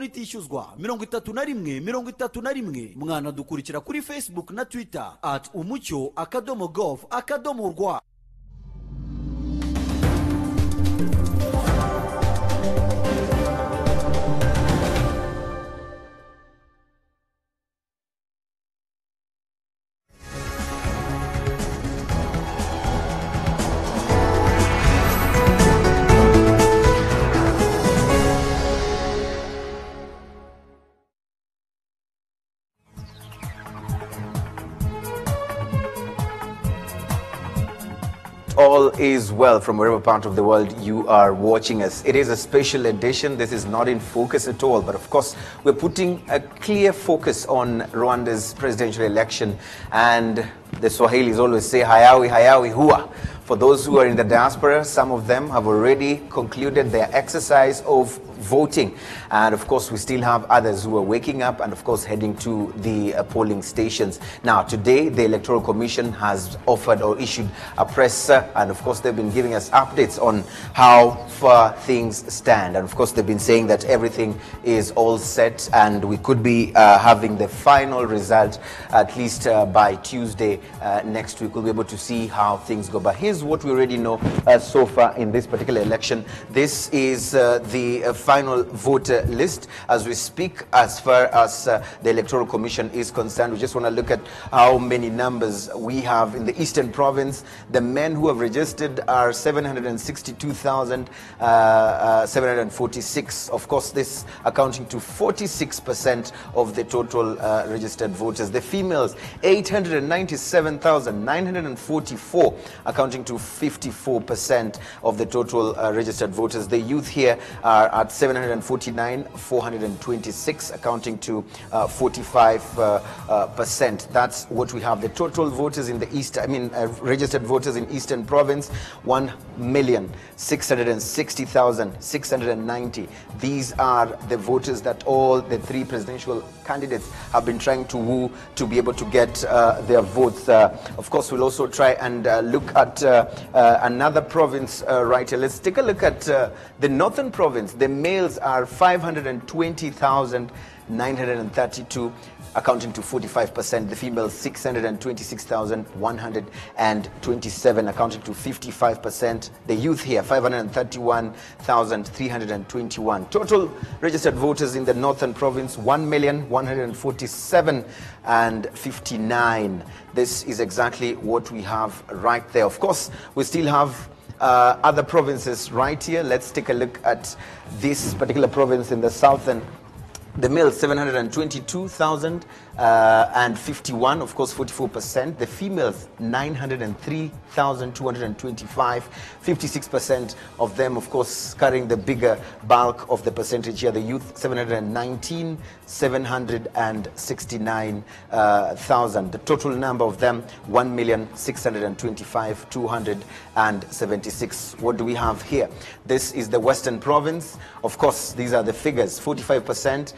itishyuzwa 31 mwana dukurikira kuri Facebook na Twitter @umucyo_gov_rwa. All is well from wherever part of the world you are watching us. It is a special edition. This is not in focus at all, but of course we're putting a clear focus on Rwanda's presidential election, and the Swahilis always say hayawi hayawi hua. For those who are in the diaspora, some of them have already concluded their exercise of voting. And of course, we still have others who are waking up and of course heading to the polling stations. Now, today, the Electoral Commission has offered or issued a press, and of course, they've been giving us updates on how far things stand. And of course, they've been saying that everything is all set and we could be having the final result at least by Tuesday next week. We'll be able to see how things go. But here's what we already know so far in this particular election. This is the final voter list as we speak. As far as the Electoral Commission is concerned, we just want to look at how many numbers we have in the Eastern Province. The men who have registered are 762,746. Of course, this accounting to 46% of the total registered voters. The females, 897,944, accounting to 54% of the total registered voters. The youth here are at 749,426, accounting to 45%. That's what we have. The total voters in the East, registered voters in Eastern Province, 1,660,690. These are the voters that all the three presidential candidates have been trying to woo to be able to get their votes. Of course, we'll also try and look at another province right here. Let's take a look at the Northern Province. The males are 520,932, accounting to 45%. The females, 626,127, accounting to 55%. The youth here, 531,321. Total registered voters in the Northern Province, 1,147,059. This is exactly what we have right there. Of course, we still have other provinces right here. Let's take a look at this particular province in the southern. The males, 722,051, of course, 44%. The females, 903,225, 56% of them, of course, carrying the bigger bulk of the percentage here. The youth, 719,769,000. The total number of them, 1,625,276. What do we have here? This is the Western Province. Of course, these are the figures. 45%.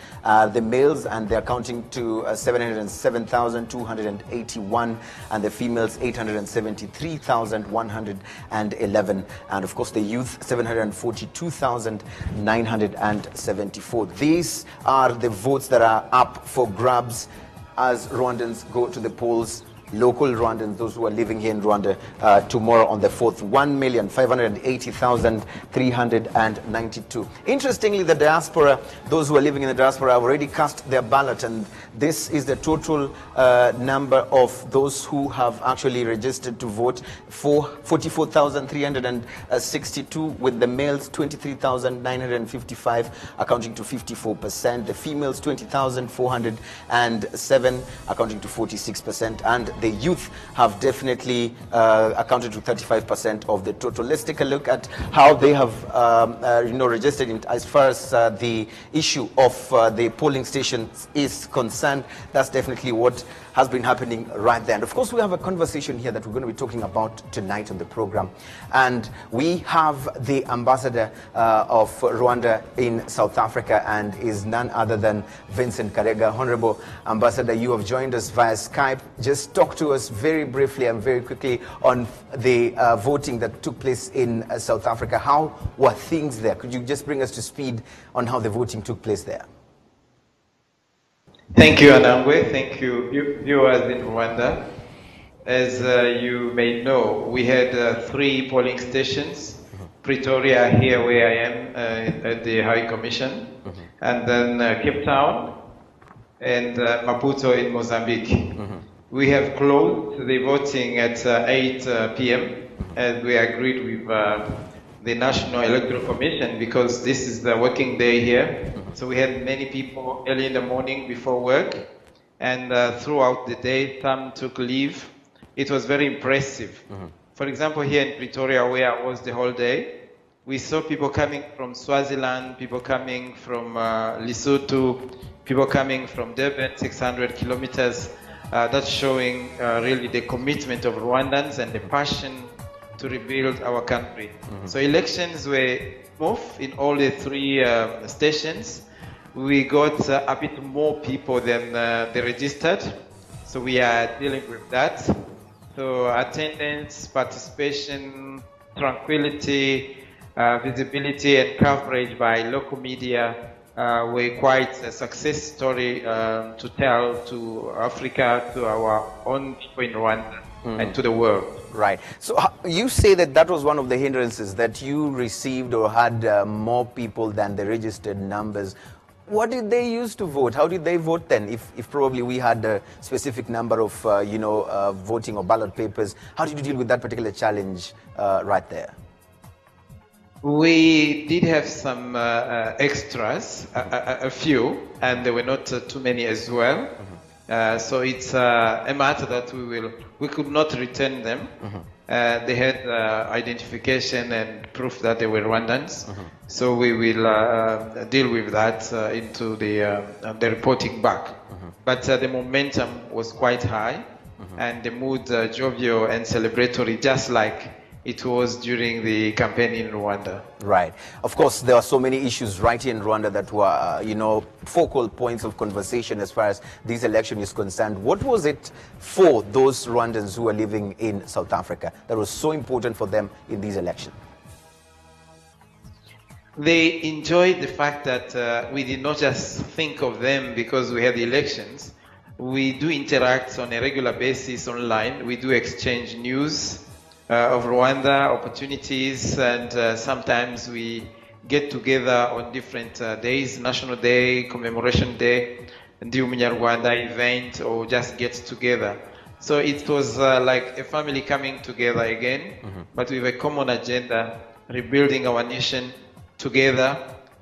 The males, and they're counting to 707,281, and the females 873,111, and of course the youth 742,974. These are the votes that are up for grabs as Rwandans go to the polls. Local Rwandans, those who are living here in Rwanda, tomorrow on the 4th, 1,580,392. Interestingly, the diaspora, those who are living in the diaspora have already cast their ballot, and this is the total number of those who have actually registered to vote. 44,362, with the males 23,955, accounting to 54%. The females 20,407, accounting to 46%, and the youth have definitely accounted to 35% of the total. Let's take a look at how they have registered in, as far as the issue of the polling stations is concerned. That's definitely what has been happening right there. And of course, we have a conversation here that we're going to be talking about tonight on the program. And we have the ambassador of Rwanda in South Africa, and is none other than Vincent Karega. Honorable Ambassador, you have joined us via Skype. Just talk to us very briefly and very quickly on the voting that took place in South Africa. How were things there? Could you just bring us to speed on how the voting took place there? Thank you, Anangwe. Thank you, viewers in Rwanda. As you may know, we had 3 polling stations. Pretoria, here where I am at the High Commission, and then Cape Town and Maputo in Mozambique. We have closed the voting at 8 p.m. as we agreed with the National Electoral Commission, because this is the working day here. So we had many people early in the morning before work, and throughout the day some took leave. It was very impressive. For example, here in Pretoria, where I was the whole day, we saw people coming from Swaziland, people coming from Lesotho, people coming from Durban, 600 kilometers. That's showing really the commitment of Rwandans and the passion to rebuild our country. So elections were smooth in all the 3 stations. We got a bit more people than they registered, so we are dealing with that. So attendance, participation, tranquility, visibility and coverage by local media were quite a success story to tell to Africa, to our own people in Rwanda, and to the world. Right. So you say that that was one of the hindrances, that you received or had more people than the registered numbers. What did they use to vote? How did they vote then? If probably we had a specific number of, voting or ballot papers, how did you deal with that particular challenge right there? We did have some extras, a few, and there were not too many as well. So it's a matter that we could not return them. They had identification and proof that they were Rwandans. So we will deal with that into the reporting back. But the momentum was quite high, and the mood jovial and celebratory, just like it was during the campaign in Rwanda. Right. Of course, there are so many issues right here in Rwanda that were, focal points of conversation as far as this election is concerned. What was it for those Rwandans who were living in South Africa that was so important for them in these elections? They enjoyed the fact that we did not just think of them because we had the elections. We do interact on a regular basis online. We do exchange news of Rwanda, opportunities, and sometimes we get together on different days, National Day, Commemoration Day, Ndi Umunyarwanda event, or just get together. So it was like a family coming together again, but with a common agenda, rebuilding our nation together,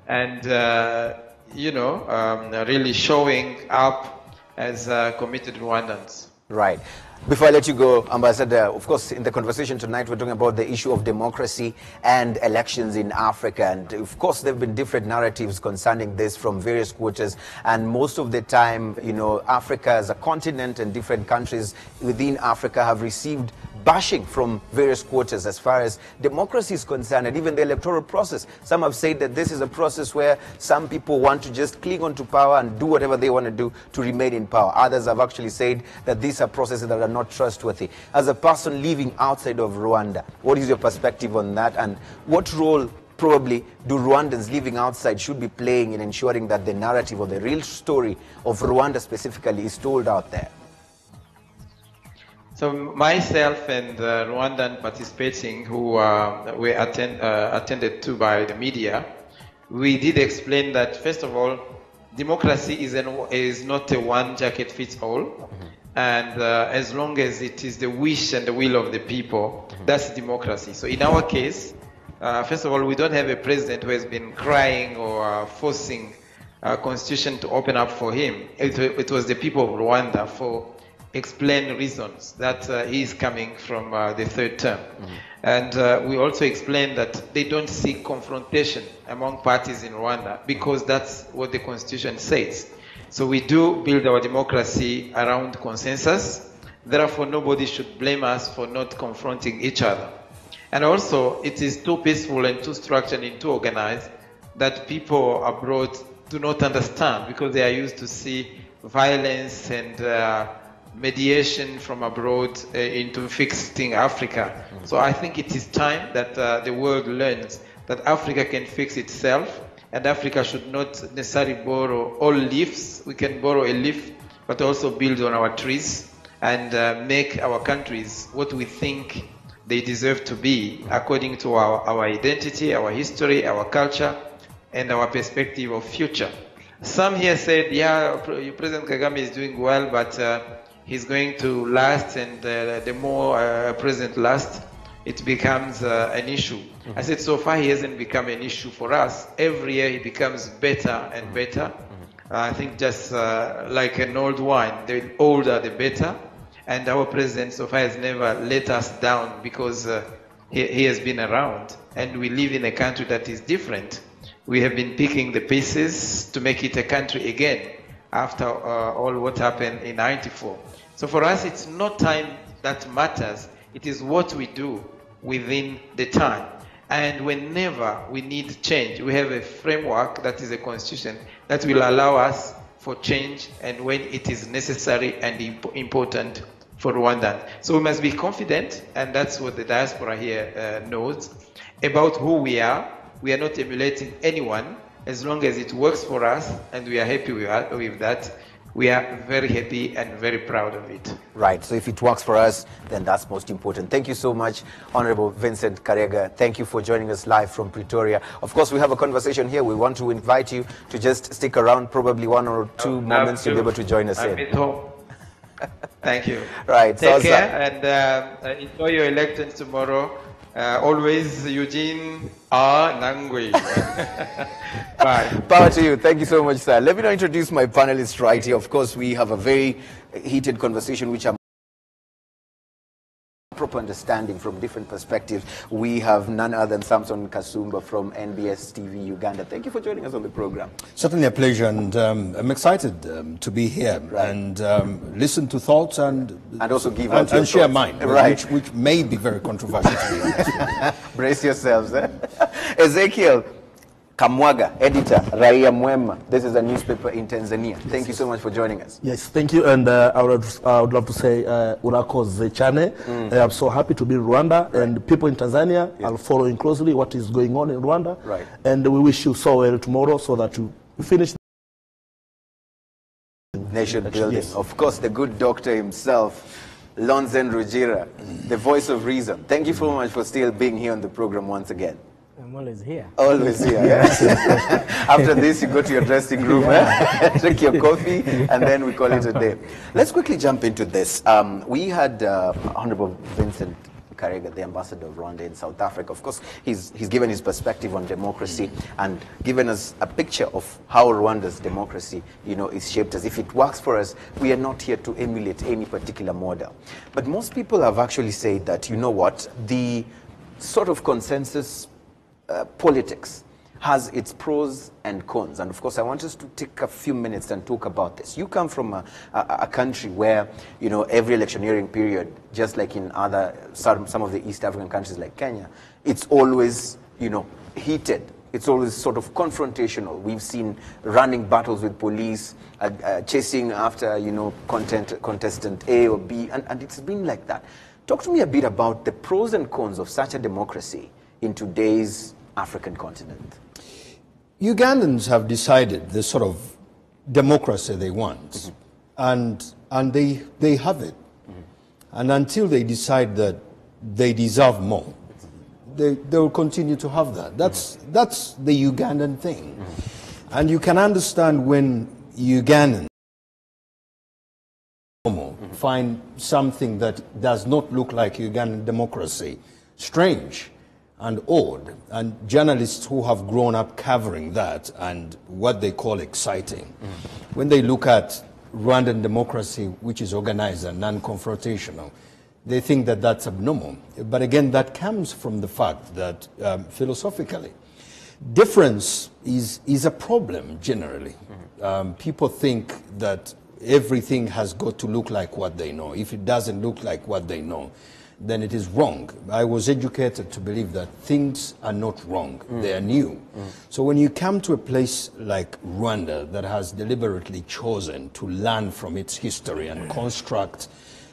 and really showing up as committed Rwandans. Right. Before I let you go, Ambassador, of course, in the conversation tonight, we're talking about the issue of democracy and elections in Africa. And of course, there have been different narratives concerning this from various quarters. And most of the time, Africa as a continent and different countries within Africa have received bashing from various quarters as far as democracy is concerned, and even the electoral process. Some have said that this is a process where some people want to just cling on to power and do whatever they want to do to remain in power. Others have actually said that these are processes that are not trustworthy. As a person living outside of Rwanda, what is your perspective on that, and what role probably do Rwandans living outside should be playing in ensuring that the narrative or the real story of Rwanda specifically is told out there? So myself and Rwandan participating who were attended to by the media, we did explain that, first of all, democracy is not a one jacket fits all. And as long as it is the wish and the will of the people, that's democracy. So in our case, first of all, we don't have a president who has been crying or forcing our constitution to open up for him. It was the people of Rwanda for explain reasons that he is coming from the third term. And we also explained that they don't seek confrontation among parties in Rwanda because that's what the constitution says. So we do build our democracy around consensus. Therefore, nobody should blame us for not confronting each other. And also, it is too peaceful and too structured and too organized that people abroad do not understand because they are used to see violence and mediation from abroad into fixing Africa. So I think it is time that the world learns that Africa can fix itself and Africa should not necessarily borrow all leaves. We can borrow a leaf, but also build on our trees and make our countries what we think they deserve to be according to our identity, our history, our culture, and our perspective of future. Some here said, yeah, President Kagame is doing well, but he's going to last, and the more President lasts, it becomes an issue. I said, so far he hasn't become an issue for us. Every year he becomes better and better. I think just like an old wine, the older the better. And our president so far has never let us down because he has been around. And we live in a country that is different. We have been picking the pieces to make it a country again after all what happened in '94. So for us, it's not time that matters. It is what we do within the time. And whenever we need change, we have a framework that is a constitution that will allow us for change and when it is necessary and important for Rwanda. So we must be confident, and that's what the diaspora here knows, about who we are. We are not emulating anyone. As long as it works for us and we are happy with that, we are very happy and very proud of it. Right, so if it works for us, then that's most important. Thank you so much, Honorable Vincent Karega. Thank you for joining us live from Pretoria. Of course, we have a conversation here. We want to invite you to just stick around, probably 1 or 2 moments you'll be able to join us in. I'm at home. Thank you. Right. Take care and enjoy your elections tomorrow. Always Eugene R. Nangwe. Bye. Power to you. Thank you so much, sir. Let me now introduce my panelists right here. Of course, we have a very heated conversation, which I'm proper understanding from different perspectives. We have none other than Samson Kasumba from NBS TV Uganda. Thank you for joining us on the program. Certainly a pleasure, and I'm excited to be here and listen to thoughts and also give out and share mine, right, which may be very controversial to you. Brace yourselves. Ezekiel Kamwaga, editor, Raia Mwema. This is a newspaper in Tanzania. Thank you so much for joining us. Yes, thank you. And I would love to say Urako's Chane. I'm so happy to be in Rwanda. Right. And people in Tanzania are following closely what is going on in Rwanda. Right. And we wish you so well tomorrow so that you finish nation building. Yes. Of course, the good doctor himself, Lonzen Rugira, the voice of reason. Thank you so much for still being here on the program once again. I'm always here. Always here, yes. After this, you go to your dressing room, drink your coffee, and then we call it a day. Let's quickly jump into this. We had Honorable Vincent Karega, the ambassador of Rwanda in South Africa. Of course, he's given his perspective on democracy and given us a picture of how Rwanda's democracy, is shaped. As if it works for us, we are not here to emulate any particular model. But most people have actually said that, you know what, the sort of consensus politics has its pros and cons, and of course I want us to take a few minutes and talk about this. You come from a country where every electioneering period, just like in some of the East African countries like Kenya, it's always heated. It's always sort of confrontational. We've seen running battles with police, chasing after contestant A or B, and it's been like that. Talk to me a bit about the pros and cons of such a democracy in today's African continent. Ugandans have decided the sort of democracy they want, and they have it. And until they decide that they deserve more, they will continue to have that. That's the Ugandan thing. And you can understand when Ugandans find something that does not look like Ugandan democracy strange and odd, and journalists who have grown up covering that and what they call exciting. When they look at Rwandan democracy, which is organized and non-confrontational, they think that that's abnormal. But again, that comes from the fact that philosophically, difference is a problem generally. People think that everything has got to look like what they know. If it doesn't look like what they know, then it is wrong. I was educated to believe that things are not wrong, they are new. So when you come to a place like Rwanda that has deliberately chosen to learn from its history and construct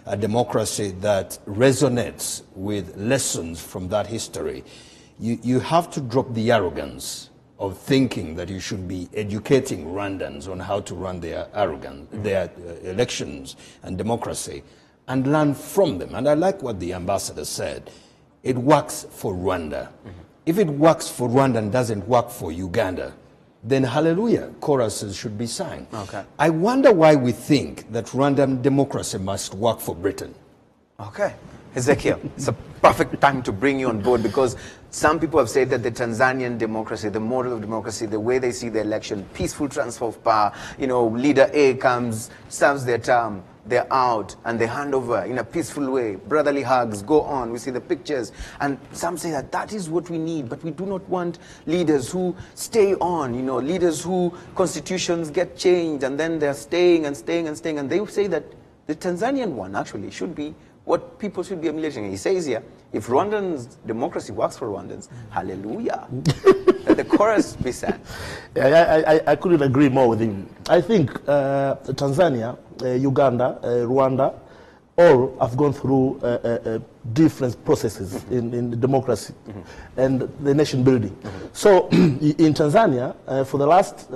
a democracy that resonates with lessons from that history, you have to drop the arrogance of thinking that you should be educating Rwandans on how to run their elections and democracy and learn from them. And I like what the ambassador said. It works for Rwanda. If it works for Rwanda and doesn't work for Uganda, then hallelujah, choruses should be sung. Okay. I wonder why we think that Rwandan democracy must work for Britain. Okay. Ezekiel, it's a perfect time to bring you on board, because some people have said that the Tanzanian democracy, the model of democracy, the way they see the election, peaceful transfer of power, leader A comes, serves their term, they're out, and they hand over in a peaceful way, brotherly hugs, go on, we see the pictures. And some say that that is what we need, but we do not want leaders who stay on, leaders who constitutions get changed, and then they're staying and staying and staying. And they say that the Tanzanian one actually should be what people should be emulating. He says here, if Rwandan's democracy works for Rwandans, hallelujah, let the chorus be sang. I couldn't agree more with him. I think Tanzania, Uganda, Rwanda, all have gone through different processes in democracy and the nation building. So in Tanzania, for the last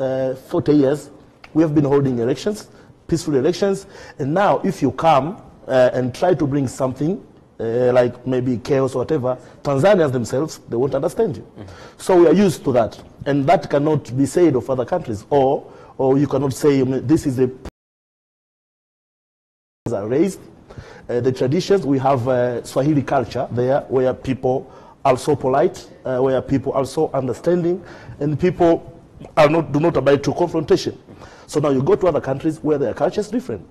40 years, we have been holding elections, peaceful elections, and now if you come and try to bring something like maybe chaos or whatever, Tanzanians themselves, they won't understand you. So we are used to that. And that cannot be said of other countries. Or you cannot say, this is a... are raised. The traditions, we have Swahili culture there, where people are so polite, where people are so understanding, and people do not abide to confrontation. So now you go to other countries where their culture is different.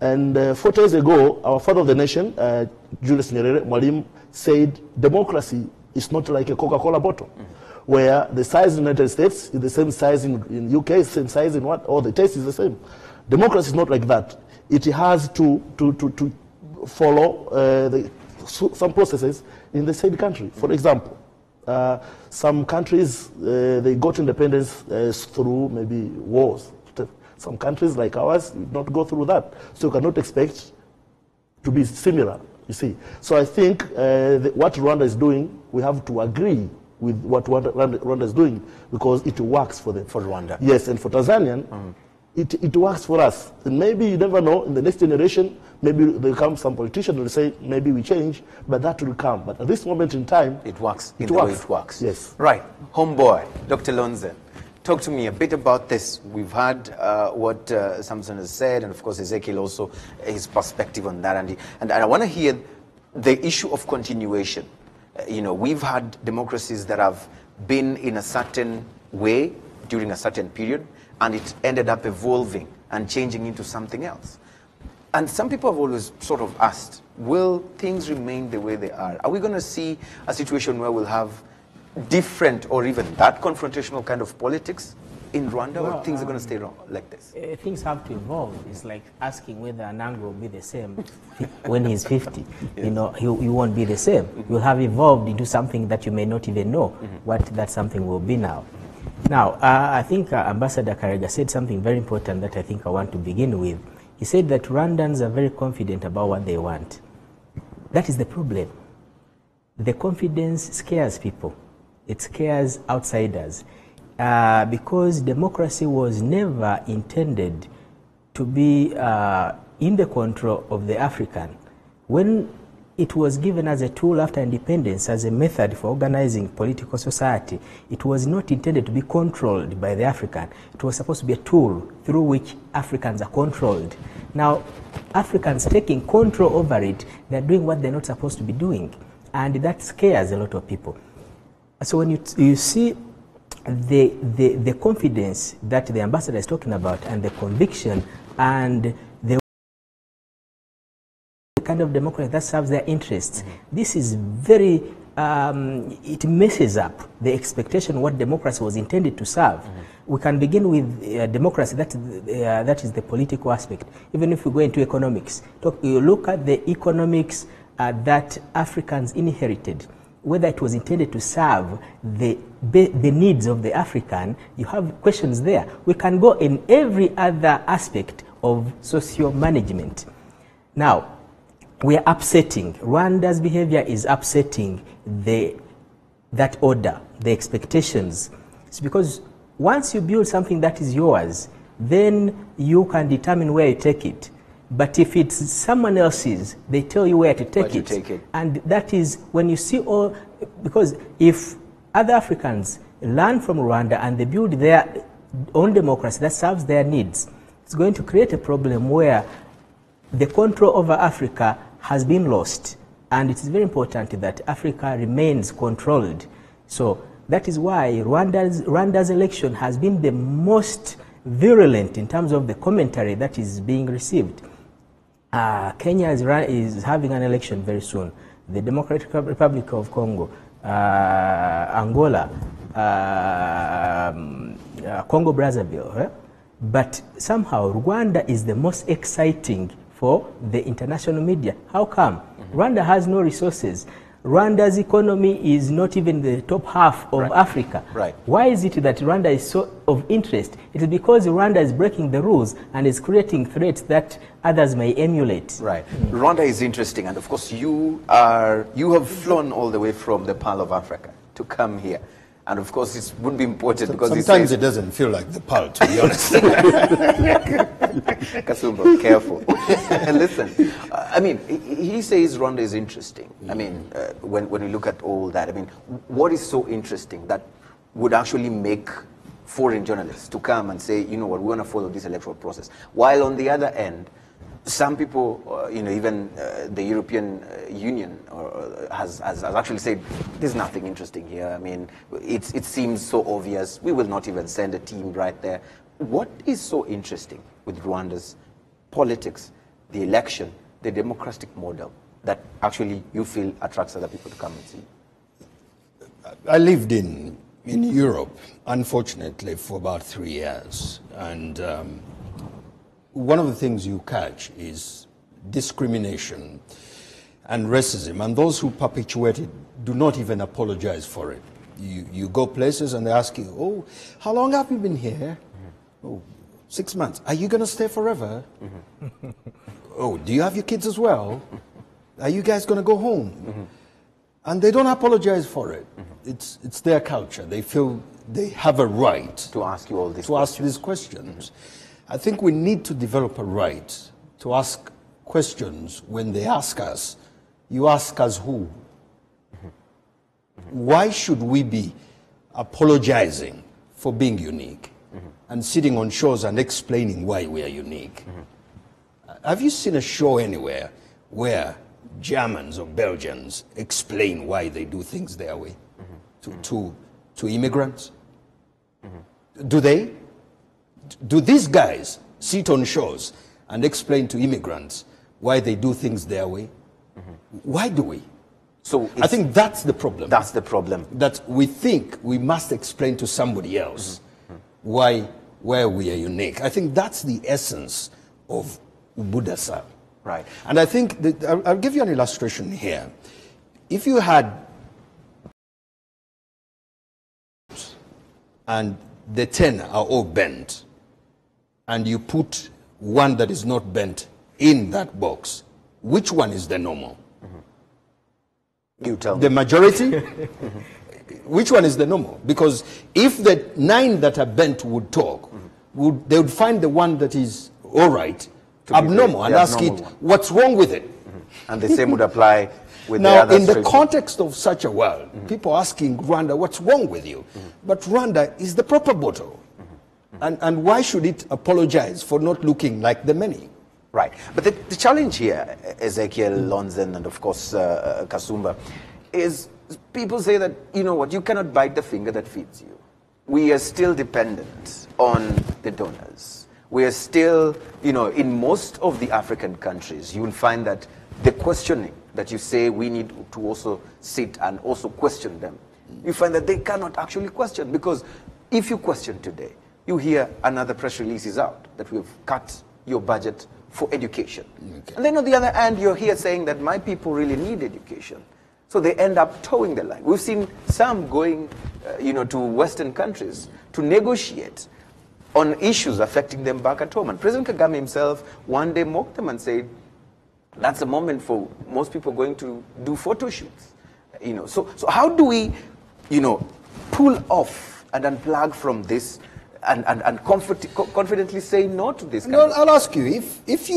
And 40 years ago, our father of the nation, Julius Nyerere, Mwalimu, said democracy is not like a Coca-Cola bottle, where the size in the United States is the same size in UK, same size in what, or the taste is the same. Democracy is not like that. It has to follow some processes in the same country. For example, some countries, they got independence through maybe wars. Some countries like ours did not go through that. So you cannot expect to be similar, you see. So I think what Rwanda is doing, we have to agree with what Rwanda is doing, because it works for them. For Rwanda. Yes, and for Tanzanian, it works for us. And maybe, you never know, in the next generation, maybe there come some politician who will say, maybe we change, but that will come. But at this moment in time, it works in the way it works. Yes. Right. Homeboy, Dr. Lonze. Talk to me a bit about this. We've heard what Samson has said, and of course Ezekiel also, his perspective on that. And I want to hear the issue of continuation. We've had democracies that have been in a certain way during a certain period, and it ended up evolving and changing into something else. And some people have always sort of asked, will things remain the way they are? Are we going to see a situation where we'll have different or even that confrontational kind of politics in Rwanda, or things are going to stay wrong like this? Things have to evolve. It's like asking whether Anango will be the same when he's 50. Yes. He won't be the same. You'll have evolved into something that you may not even know what that something will be now. Now, I think Ambassador Karega said something very important that I think I want to begin with. He said that Rwandans are very confident about what they want. That is the problem. The confidence scares people. It scares outsiders. Because democracy was never intended to be in the control of the African. When it was given as a tool after independence, as a method for organizing political society, it was not intended to be controlled by the African. It was supposed to be a tool through which Africans are controlled. Now, Africans taking control over it, they're doing what they're not supposed to be doing. And that scares a lot of people. So when you see the confidence that the ambassador is talking about, and the conviction, and the kind of democracy that serves their interests, this is very, it messes up the expectation what democracy was intended to serve. We can begin with democracy, that is the political aspect. Even if we go into economics, you look at the economics that Africans inherited, whether it was intended to serve the needs of the African, you have questions there. We can go in every other aspect of socio management. Now, we are upsetting. Rwanda's behavior is upsetting that order, the expectations. It's because once you build something that is yours, then you can determine where you take it. But if it's someone else's, they tell you where to take it. And that is when you see all, because if other Africans learn from Rwanda and they build their own democracy that serves their needs, it's going to create a problem where the control over Africa has been lost. And it is very important that Africa remains controlled. So that is why Rwanda's election has been the most virulent in terms of the commentary that is being received. Kenya is having an election very soon. The Democratic Republic of Congo, Angola, Congo Brazzaville. Right? But somehow Rwanda is the most exciting for the international media. How come? Rwanda has no resources. Rwanda's economy is not even the top half of Africa. Why is it that Rwanda is so of interest? It is because Rwanda is breaking the rules and is creating threats that others may emulate. Rwanda is interesting, and of course you have flown all the way from the Pearl of Africa to come here. And of course, it would be important because sometimes it doesn't feel like the Pearl, to be honest. Kasumba, careful. Listen, I mean, he says Rwanda is interesting. I mean, when you look at all that, I mean, what is so interesting that would actually make foreign journalists to come and say, you know what, we want to follow this electoral process? While on the other end, some people, you know, even the European Union has actually said, there's nothing interesting here. I mean, it seems so obvious. We will not even send a team right there. What is so interesting with Rwanda's politics, the election, the democratic model that actually you feel attracts other people to come and see? I lived in Europe, unfortunately, for about 3 years. And one of the things you catch is discrimination and racism, and those who perpetuate it do not even apologize for it. You go places and they ask you, oh, how long have you been here? Oh, 6 months. Are you going to stay forever? Oh, do you have your kids as well? Are you guys going to go home? And they don't apologize for it. It's their culture. They feel they have a right to ask you all these ask these questions. I think we need to develop a right to ask questions when they ask us. You ask us who? Why should we be apologizing for being unique and sitting on shows and explaining why we are unique? Have you seen a show anywhere where Germans or Belgians explain why they do things their way to immigrants? Do they? Do these guys sit on shows and explain to immigrants why they do things their way? Why do we? So I think that's the problem. That's the problem. That we think we must explain to somebody else why we are unique. I think that's the essence of Ubudasa. Right. And I think that, I'll give you an illustration here. If you had and the 10 are all bent, and you put one that is not bent in that box, which one is the normal? You tell me. The majority? Which one is the normal? Because if the 9 that are bent would talk, they would find the one that is all right, abnormal, and ask it, what's wrong with it? And the same would apply with now, the other in the context of such a world, people asking Rwanda, what's wrong with you? But Rwanda is the proper bottle. And why should it apologize for not looking like the many? Right. But the challenge here, Ezekiel, Lonzen, and of course Kasumba, is people say that, you know what, you cannot bite the finger that feeds you. We are still dependent on the donors. We are still, you know, in most of the African countries, you will find that the questioning that you say we need to also sit and also question them, you find that they cannot actually question, because if you question today, you hear another press release is out that we've cut your budget for education. And then on the other hand, you're here saying that my people really need education. So they end up towing the line. We've seen some going, you know, to Western countries to negotiate on issues affecting them back at home. And President Kagame himself one day mocked them and said, that's a moment for most people going to do photo shoots. You know, so how do we, you know, pull off and unplug from this and confidently say no to this? No, I'll ask you, if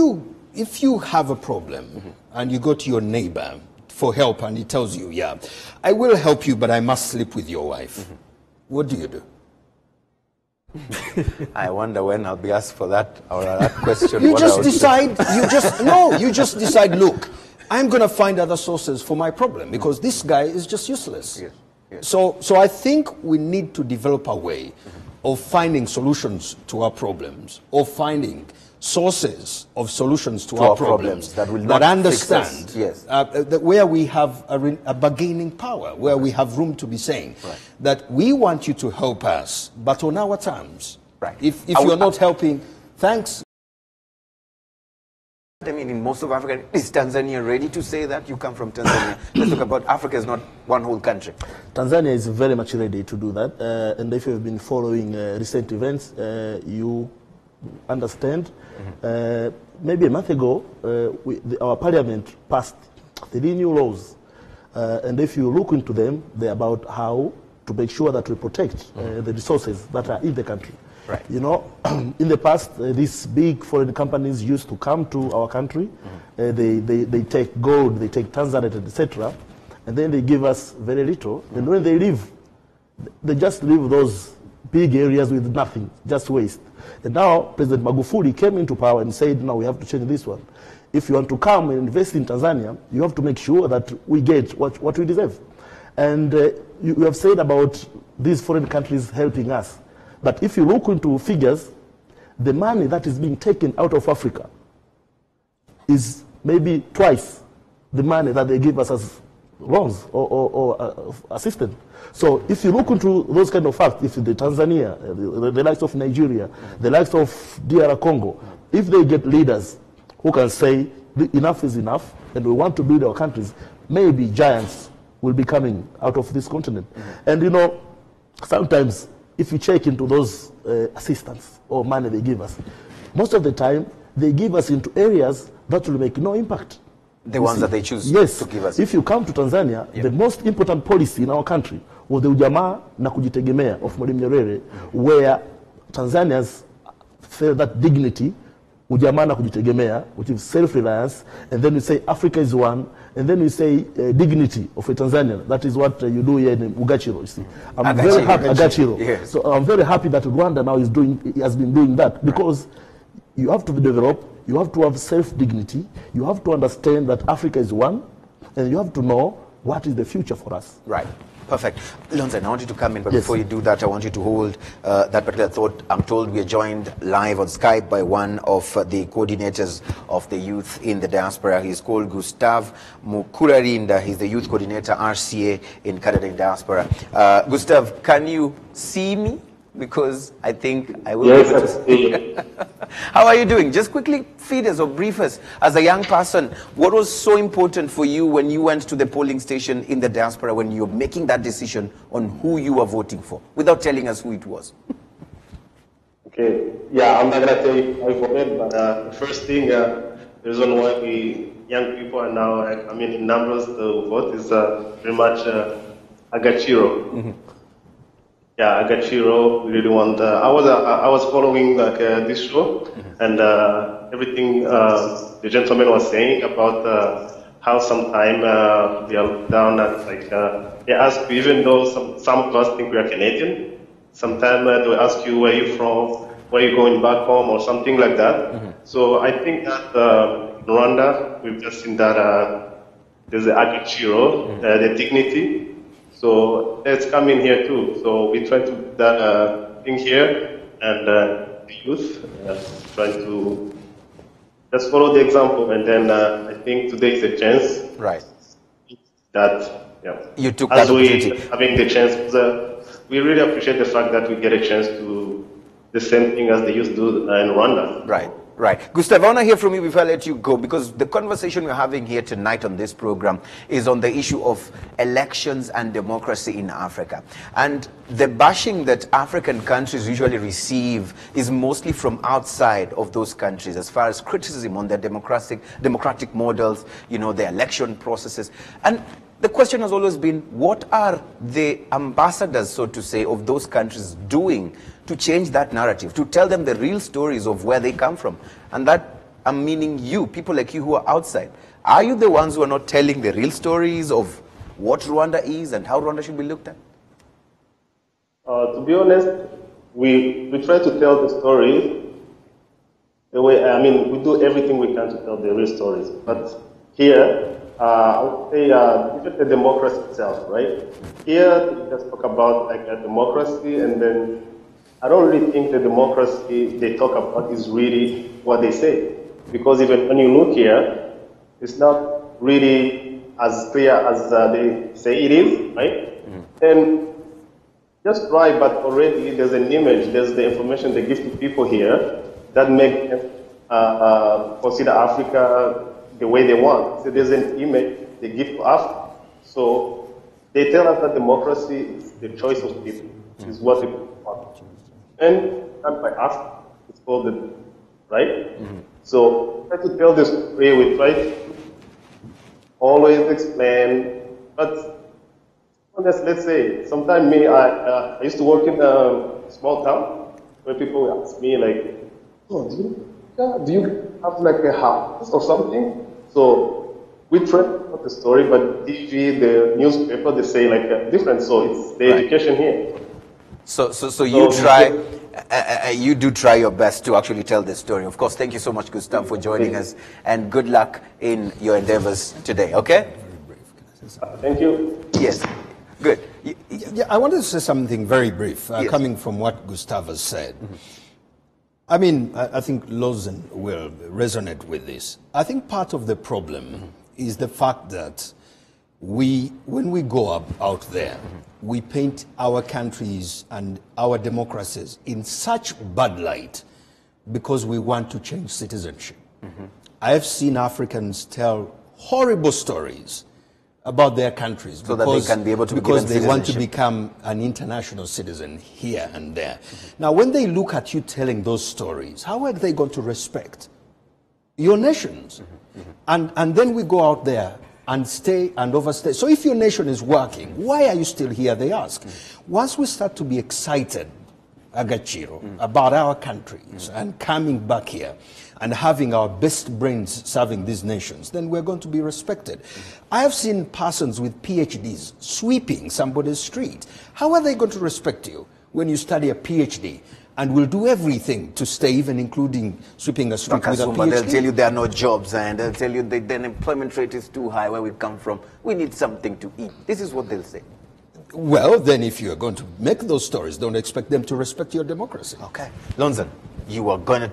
you have a problem and you go to your neighbor for help and he tells you, yeah, I will help you, but I must sleep with your wife, what do you do? I wonder when I'll be asked for that or that question. You just decide, you just decide, look, I'm going to find other sources for my problem because this guy is just useless. Yes, yes. So I think we need to develop a way of finding solutions to our problems, or finding sources of solutions to our problems that will not understand yes. that where we have a bargaining power, where we have room to be saying that we want you to help us, but on our terms. Right. If you're not helping, thanks. I mean, in most of Africa, is Tanzania ready to say that? You come from Tanzania. Let's talk about Africa is not one whole country. Tanzania is very much ready to do that. And if you've been following recent events, you understand. Maybe a month ago, our parliament passed 3 new laws. And if you look into them, they're about how to make sure that we protect the resources that are in the country. Right. You know, in the past, these big foreign companies used to come to our country. They take gold, they take tanzanite, etc. And then they give us very little. And when they leave, they just leave those big areas with nothing, just waste. And now President Magufuli came into power and said, no, we have to change this one. If you want to come and invest in Tanzania, you have to make sure that we get what we deserve. And you have said about these foreign countries helping us. But if you look into figures, the money that is being taken out of Africa is maybe twice the money that they give us as loans or assistance. So if you look into those kind of facts, if the Tanzania, the likes of Nigeria, the likes of DR Congo, if they get leaders who can say enough is enough and we want to build our countries, maybe giants will be coming out of this continent. And you know, sometimes if you check into those assistance or money they give us, most of the time they give us into areas that will make no impact. The ones that they choose to give us. If you come to Tanzania, the most important policy in our country was the ujamaa na kujitegemea of Mwalimu Nyerere, where Tanzanians felt that dignity, ujamaa na kujitegemea, which is self-reliance, and then we say Africa is one, and then we say dignity of a Tanzanian. That is what you do here in Ugachiro, you see. I'm very happy, Agachiro. Yes. So I'm very happy that Rwanda now has been doing that, because you have to develop, you have to have self-dignity, you have to understand that Africa is one, and you have to know what is the future for us. Right. Perfect. Lonzen, I want you to come in, but before you do that, I want you to hold that particular thought. I'm told we are joined live on Skype by one of the coordinators of the youth in the diaspora. He's called Gustav Mukurarinda. He's the youth coordinator, RCA, in Canada in diaspora. Gustav, can you see me? Because I think I will be able to see. How are you doing? Just quickly feed us or brief us, as a young person, what was so important for you when you went to the polling station in the diaspora, when you're making that decision on who you were voting for, without telling us who it was? Okay, yeah, I'm not going to tell you how I voted, but the first thing, the reason why we young people are now, in numbers to vote is pretty much Agachiro. Yeah, Agachiro, we really want. I was following this show, and everything the gentleman was saying about how sometime they are down at they ask you, even though some of us think we are Canadian, sometimes they ask you where you from, where you going back home, or something like that. So I think that in Rwanda we've just seen that there's the Agachiro, the dignity. So it's coming here too. So we try to do that thing here, and the youth trying to just follow the example. And then I think today is a chance. Right. That you took that opportunity. Having the chance, we really appreciate the fact that we get a chance to do the same thing as the youth do in Rwanda. Right. Right. Gustav, I want to hear from you before I let you go, because the conversation we're having here tonight on this program is on the issue of elections and democracy in Africa. And the bashing that African countries usually receive is mostly from outside of those countries, as far as criticism on their democratic models, the election processes. And The question has always been, what are the ambassadors, so to say, of those countries doing to change that narrative, to tell them the real stories of where they come from? And that, I'm meaning you, people like you who are outside. Are you the ones who are not telling the real stories of what Rwanda is and how Rwanda should be looked at? To be honest, we try to tell the stories the way, I mean, we do everything we can to tell the real stories. But here, I would say, even the democracy itself, right? Here, we just talk about like a democracy, and then I don't really think the democracy they talk about is really what they say. Because even when you look here, it's not really as clear as they say it is, right? And just right, but already there's an image, there's the information they give to people here that make them consider Africa the way they want. So there's an image they give to Africa. So they tell us that democracy is the choice of people, is what they want. And not by us, it's called the, right? So we try to tell this story, we try to always explain, but honest, let's say, sometimes me, I used to work in a small town where people would ask me like, oh, do you have like a house or something? So we try to tell the story, but TV, the newspaper, they say like different. So it's the education here. So you try, you do try your best to actually tell this story. Of course, thank you so much, Gustav, for joining us, and good luck in your endeavors today, okay? Thank you. Yes, good. Yeah, I wanted to say something very brief, coming from what Gustav has said. I mean, I think Lozen will resonate with this. I think part of the problem is the fact that when we go out there, we paint our countries and our democracies in such bad light because we want to change citizenship. I have seen Africans tell horrible stories about their countries so because, that they can be able to because they want to become an international citizen here and there. Now, when they look at you telling those stories, how are they going to respect your nations? And then we go out there and stay and overstay. So if your nation is working, why are you still here, they ask. Once we start to be excited, Agachiro, about our countries and coming back here and having our best brains serving these nations, then we're going to be respected. I have seen persons with PhDs sweeping somebody's street. How are they going to respect you when you study a PhD and will do everything to stay, even including sweeping a street with a PhD? They'll tell you there are no jobs, and they'll tell you the unemployment rate is too high where we come from. We need something to eat. This is what they'll say. Well, then if you're going to make those stories, don't expect them to respect your democracy. Okay. Lonzan, you are going to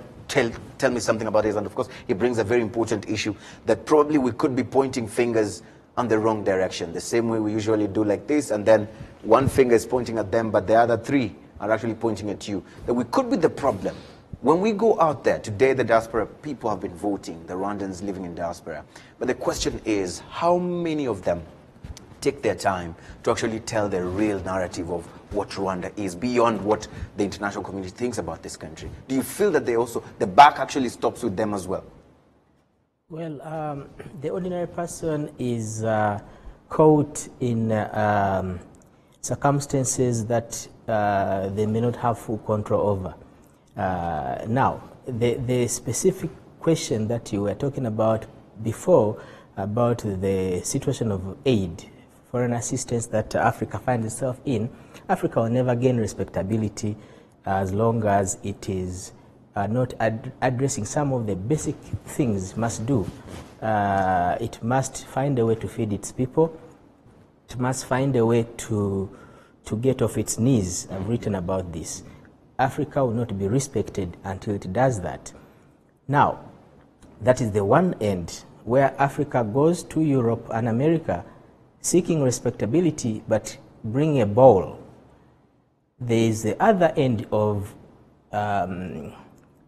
tell me something about this, and of course, he brings a very important issue that probably we could be pointing fingers on the wrong direction, the same way we usually do like this, and then one finger is pointing at them, but the other three are actually pointing at you. That we could be the problem. When we go out there, today the diaspora, people have been voting, the Rwandans living in diaspora, but the question is, how many of them take their time to actually tell the real narrative of what Rwanda is, beyond what the international community thinks about this country? Do you feel that the buck actually stops with them as well? Well, the ordinary person is caught in circumstances that they may not have full control over. Now, the specific question that you were talking about before, about the situation of aid, foreign assistance that Africa finds itself in, Africa will never gain respectability as long as it is not addressing some of the basic things it must do. It must find a way to feed its people. It must find a way to get off its knees. I've written about this. Africa will not be respected until it does that. Now, that is the one end where Africa goes to Europe and America seeking respectability, but bring a ball. There is the other end of an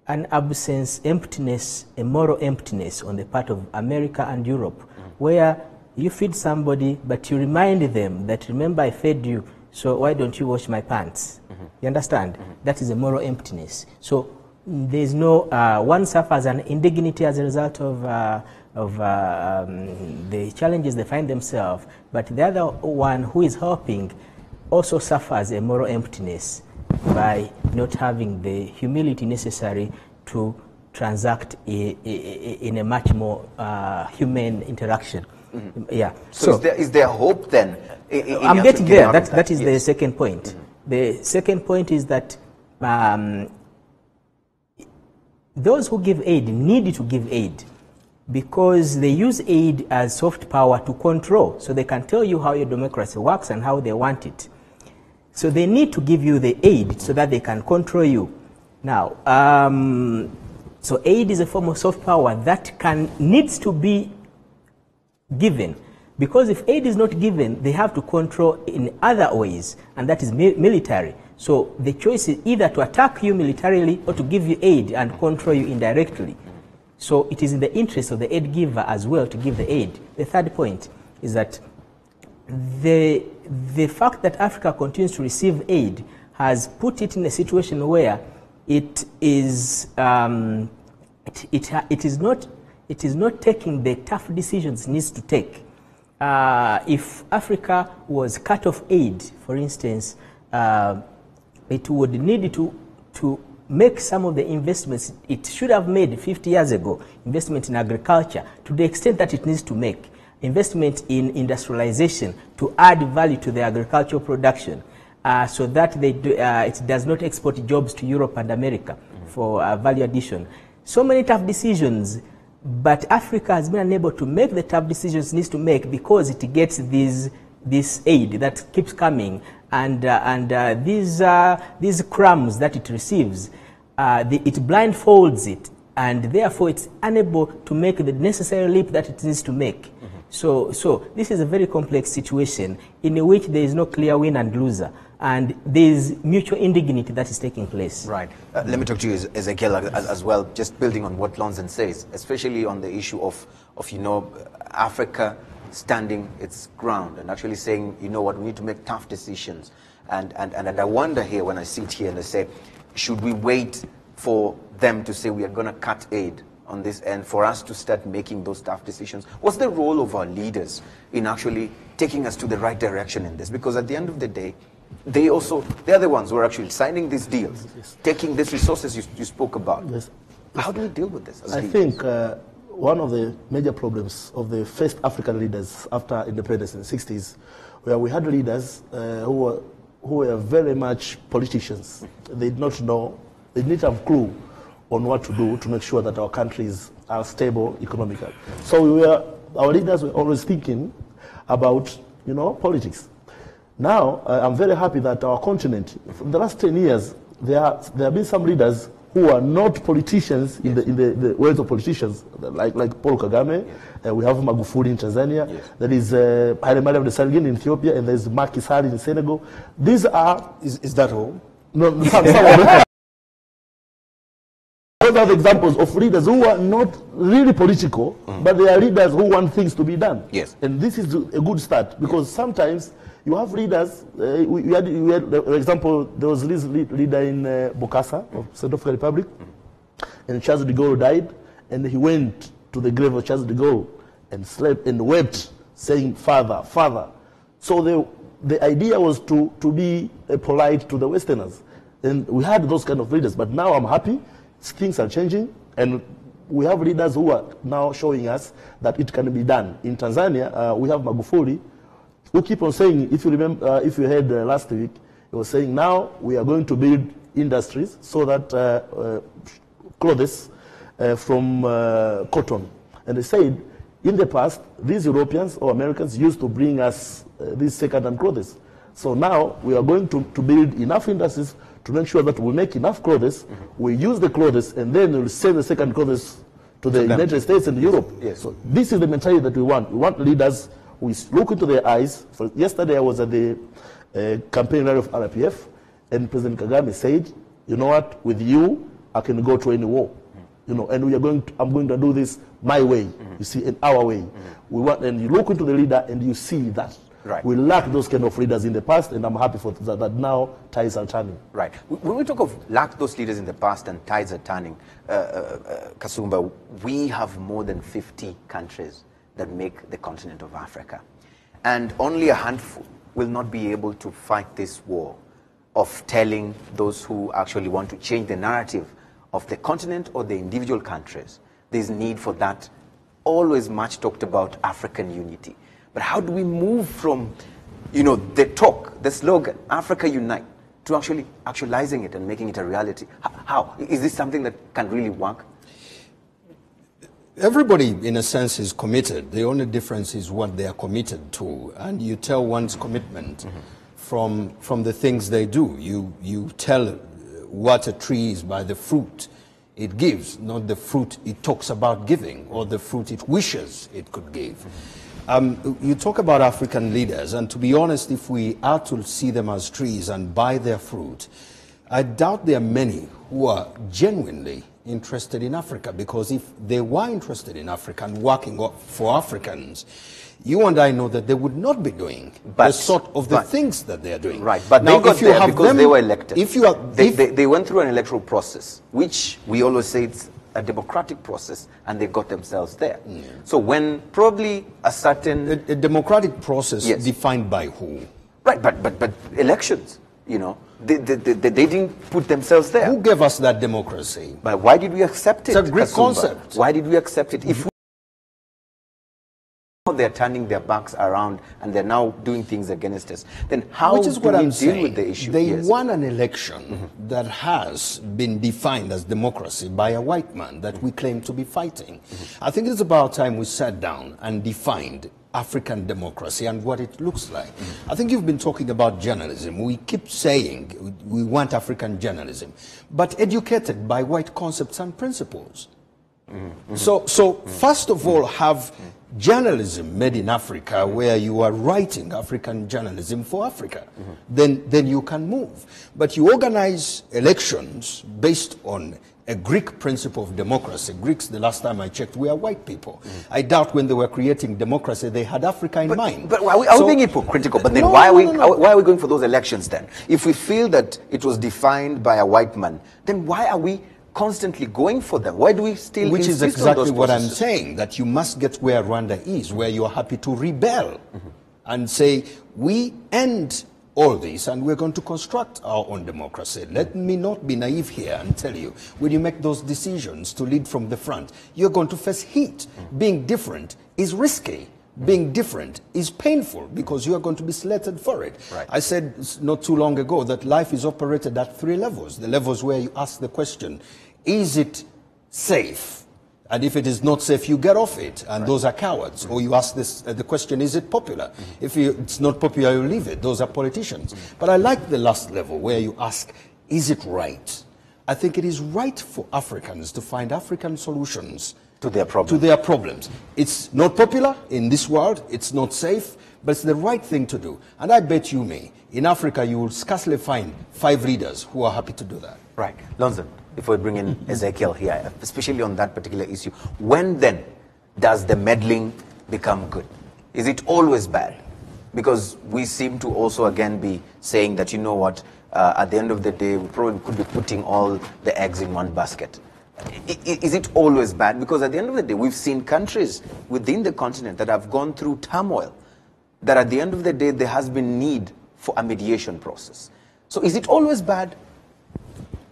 absence, emptiness, a moral emptiness on the part of America and Europe, where you feed somebody, but you remind them that, remember, I fed you, so why don't you wash my pants? You understand? That is a moral emptiness. So there's no, one suffers an indignity as a result of the challenges they find themselves, but the other one who is helping also suffers a moral emptiness by not having the humility necessary to transact in a much more humane interaction. Mm-hmm. Yeah. So is there hope then? I'm getting there. That is the second point. Mm-hmm. The second point is that those who give aid need to give aid because they use aid as soft power to control. So they can tell you how your democracy works and how they want it. So they need to give you the aid so that they can control you. Now, so aid is a form of soft power that needs to be given. Because if aid is not given, they have to control in other ways, and that is military. So the choice is either to attack you militarily or to give you aid and control you indirectly. So it is in the interest of the aid giver as well to give the aid. The third point is that the fact that Africa continues to receive aid has put it in a situation where it is not taking the tough decisions it needs to take. If Africa was cut off aid, for instance, it would need to make some of the investments it should have made 50 years ago, investment in agriculture, to the extent that it needs to make, investment in industrialization to add value to the agricultural production, so that it does not export jobs to Europe and America for value addition. So many tough decisions, but Africa has been unable to make the tough decisions it needs to make because it gets this aid that keeps coming, and these crumbs that it receives, it blindfolds it, and therefore it's unable to make the necessary leap that it needs to make. Mm-hmm. So this is a very complex situation in which there is no clear win and loser, and there is mutual indignity that is taking place. Right. Let me talk to you, Ezekiel, as well, just building on what Lonzen says, especially on the issue of Africa standing its ground and actually saying, you know what, we need to make tough decisions. And I wonder here when I sit here and I say, should we wait for them to say we are going to cut aid on this end for us to start making those tough decisions? What's the role of our leaders in actually taking us to the right direction in this? Because at the end of the day, they're the ones who are actually signing these deals, taking these resources you spoke about. Yes. How do we deal with this? I think one of the major problems of the first African leaders after independence in the 60s, where we had leaders who were very much politicians. They did not know, they didn't have a clue on what to do to make sure that our countries are stable economically. So our leaders were always thinking about, politics. Now, I'm very happy that our continent, in the last 10 years, there have been some leaders who are not politicians in the words of politicians, like Paul Kagame. Yes. We have Magufuli in Tanzania. Yes. There is Haile Mariam Desalegn in Ethiopia, and there is Macky Sall in Senegal. These are... Is that all? No, some of them. Those are the examples of leaders who are not really political, but they are leaders who want things to be done. Yes. And this is a good start, because sometimes you have leaders, we had, for example, there was this leader in Bokassa, of South African Republic, and Charles de Gaulle died, and he went to the grave of Charles de Gaulle and slept and wept, saying, "Father, Father." So the idea was to be polite to the Westerners. And we had those kind of leaders, but now I'm happy, things are changing, and we have leaders who are now showing us that it can be done. In Tanzania, we have Magufuli, who keep on saying, if you remember, if you heard last week, he was saying, now we are going to build industries so that clothes from cotton. And they said, in the past, these Europeans or Americans used to bring us these second-hand clothes. So now we are going to build enough industries to make sure that we make enough clothes, we use the clothes, and then we'll sell the second clothes to the United States and Europe. Yes. So this is the mentality that we want. We want leaders who look into their eyes. Yesterday I was at the campaign rally of RPF, and President Kagame said, you know what, with you, I can go to any war. And I'm going to do this my way, you see, in our way. We want, and you look into the leader and you see that Right. We lack those kind of leaders in the past, and I'm happy for that now tides are turning. Right. When we talk of lack those leaders in the past and tides are turning, Kasumba, we have more than 50 countries that make the continent of Africa. And only a handful will not be able to fight this war of telling those who actually want to change the narrative of the continent or the individual countries. There's need for that always much talked about African unity. But how do we move from, the talk, the slogan, Africa Unite, to actually actualizing it and making it a reality? How? Is this something that can really work? Everybody, in a sense, is committed. The only difference is what they are committed to. And you tell one's commitment from the things they do. You tell what a tree is by the fruit it gives, not the fruit it talks about giving or the fruit it wishes it could give. You talk about African leaders, and to be honest, if we are to see them as trees and buy their fruit, I doubt there are many who are genuinely interested in Africa, because if they were interested in Africa and working for Africans, you and I know that they would not be doing the sort of the things that they are doing. Right, but now, they got there because they were elected. They went through an electoral process, which we always say it's a democratic process, and they got themselves there. Yeah. So when probably a certain... A democratic process, yes, defined by who? Right, but elections, they didn't put themselves there. Who gave us that democracy? But why did we accept it? It's a great concept. Why did we accept it? If they're turning their backs around and they're now doing things against us, then how do we deal with the issue? They won an election that has been defined as democracy by a white man that we claim to be fighting. I think it's about time we sat down and defined African democracy and what it looks like. I think you've been talking about journalism. We keep saying we want African journalism, but educated by white concepts and principles. So first of all, have journalism made in Africa, where you are writing African journalism for Africa. Then you can move. But you organize elections based on a Greek principle of democracy. Greeks, the last time I checked, were white people. I doubt when they were creating democracy, they had Africa in mind. But are we being hypocritical? But then why are we going for those elections then? If we feel that it was defined by a white man, then why are we constantly going for them? Why do we still Which is insist exactly on those what I'm processes? saying, that you must get where Rwanda is, where you're happy to rebel and say, we end all this and we're going to construct our own democracy. Let me not be naive here and tell you, when you make those decisions to lead from the front, you're going to face heat. Being different is risky. Being different is painful because you are going to be slated for it. Right. I said not too long ago that life is operated at 3 levels. The levels where you ask the question, is it safe? And if it is not safe, you get off it, and those are cowards. Or you ask the question, is it popular? If it's not popular, you leave it. Those are politicians. But I like the last level where you ask, is it right? I think it is right for Africans to find African solutions to their problems. It's not popular in this world, it's not safe, but it's the right thing to do. And I bet you me, in Africa you will scarcely find 5 leaders who are happy to do that. Right. Lonson, if we bring in Ezekiel here, especially on that particular issue, when then does the meddling become good? Is it always bad? Because we seem to also again be saying that, at the end of the day, we probably could be putting all the eggs in one basket. Is it always bad? Because at the end of the day, we've seen countries within the continent that have gone through turmoil, that at the end of the day, there has been need for a mediation process. So is it always bad?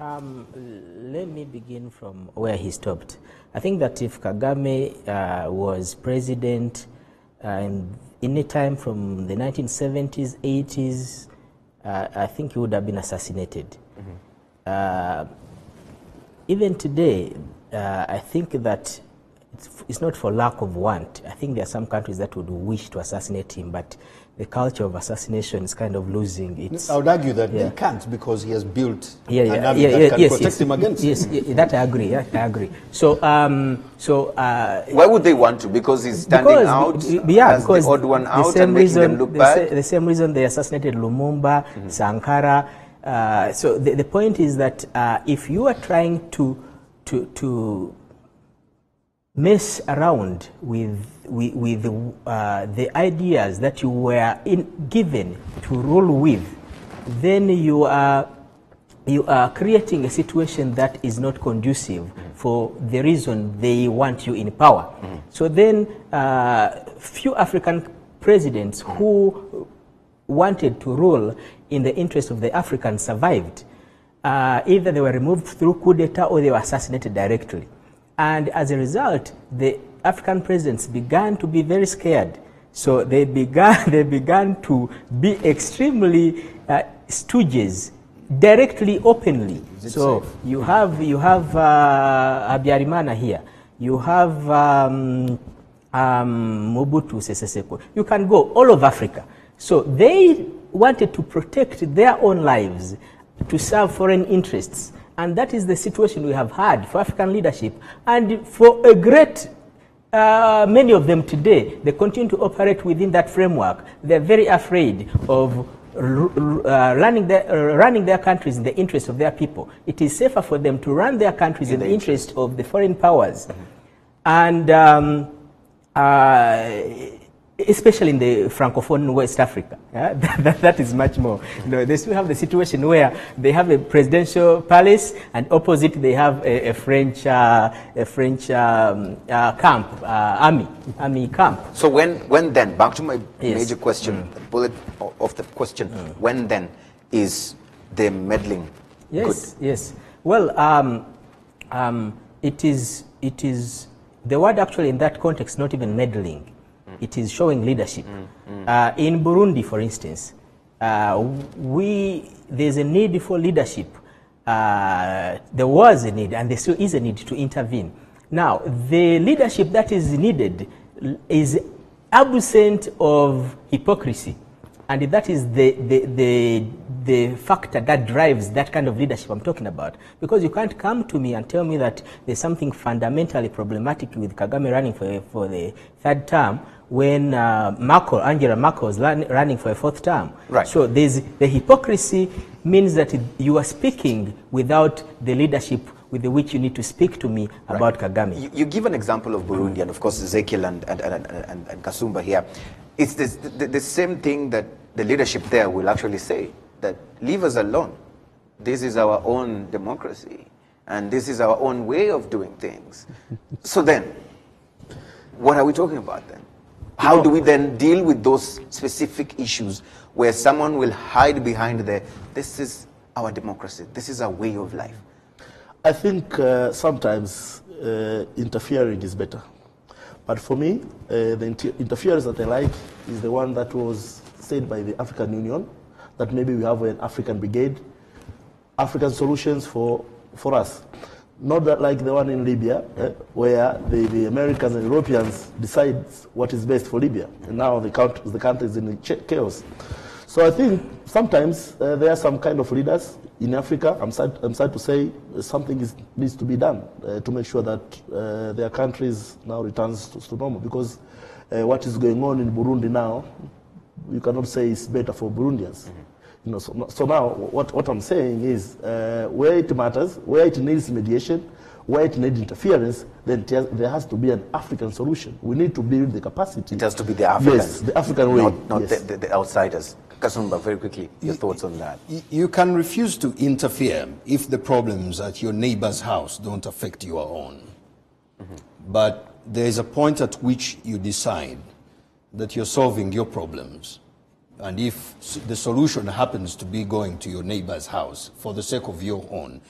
Let me begin from where he stopped. I think that if Kagame was president in any time from the 1970s, 80s, I think he would have been assassinated. Even today, I think that it's not for lack of want. I think there are some countries that would wish to assassinate him, but the culture of assassination is kind of losing its... I would argue that they can't, because he has built an army that can protect him against it. That I agree. I agree. So, why would they want to? Because he's standing out as the odd one out and making them look bad? The same reason they assassinated Lumumba, Sankara. So the point is that if you are trying to mess around with the ideas that you were given to rule with, then you are creating a situation that is not conducive for the reason they want you in power. So then few African presidents who wanted to rule in the interest of the Africans survived. Either they were removed through coup d'etat or they were assassinated directly. And as a result, the African presidents began to be very scared. So they began to be extremely stooges, directly, openly. So you have Habyarimana here. You have Mobutu Sese Seko. You can go all over Africa. So they wanted to protect their own lives to serve foreign interests. And that is the situation we have had for African leadership. And for a great many of them today, they continue to operate within that framework. They're very afraid of running their countries in the interest of their people. It is safer for them to run their countries in the interest of the foreign powers. And especially in the Francophone West Africa. Yeah? that is much more. You know, they still have the situation where they have a presidential palace and opposite they have a French camp, army camp. So when then, back to my major question, the bullet of the question, when then is the meddling good? Yes. Well, it is the word actually in that context, not even meddling. It is showing leadership. In Burundi, for instance, there's a need for leadership. There was a need, and there still is a need to intervene. Now, the leadership that is needed is absent of hypocrisy, and that is the factor that drives that kind of leadership I'm talking about. Because you can't come to me and tell me that there's something fundamentally problematic with Kagame running for the third term, when Angela Merkel is running for a fourth term. Right. So the hypocrisy means that you are speaking without the leadership with which you need to speak to me about Kagame. You give an example of Burundi, and of course Ezekiel and Kasumba here. It's the same thing that the leadership there will actually say, that leave us alone. This is our own democracy, and this is our own way of doing things. So then, what are we talking about then? How do we then deal with those specific issues where someone will hide behind this is our democracy, this is our way of life? I think sometimes interfering is better. But for me, the interference that I like is the one that was said by the African Union, that maybe we have an African brigade, African solutions for us. Not that like the one in Libya, where the Americans and Europeans decide what is best for Libya. And now the country is in chaos. So I think sometimes there are some kind of leaders in Africa, I'm sad to say, something needs to be done to make sure that their countries now returns to normal. Because what is going on in Burundi now, you cannot say it's better for Burundians. You know, so now what I'm saying is where it matters, where it needs mediation, where it needs interference, then there has to be an African solution. We need to build the capacity. It has to be the African. Yes, the African way. Not yes. the outsiders. Kasumba, very quickly, your thoughts on that. You can refuse to interfere if the problems at your neighbor's house don't affect your own. But there is a point at which you decide that you're solving your problems. And if the solution happens to be going to your neighbor's house for the sake of your own,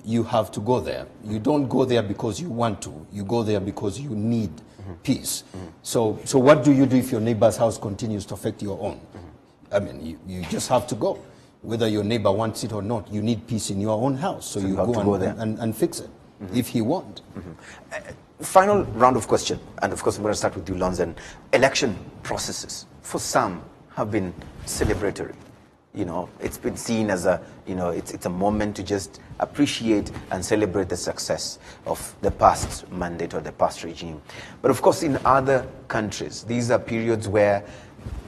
you have to go there. You don't go there because you want to. You go there because you need peace. So what do you do if your neighbor's house continues to affect your own? I mean, you just have to go. Whether your neighbor wants it or not, you need peace in your own house. So you go and fix it, if he wants. Final round of question, and of course I'm going to start with you, Lonzen. Election processes, for some, have been celebratory. You know, it's been seen as it's a moment to just appreciate and celebrate the success of the past mandate or the past regime. But of course, in other countries, these are periods where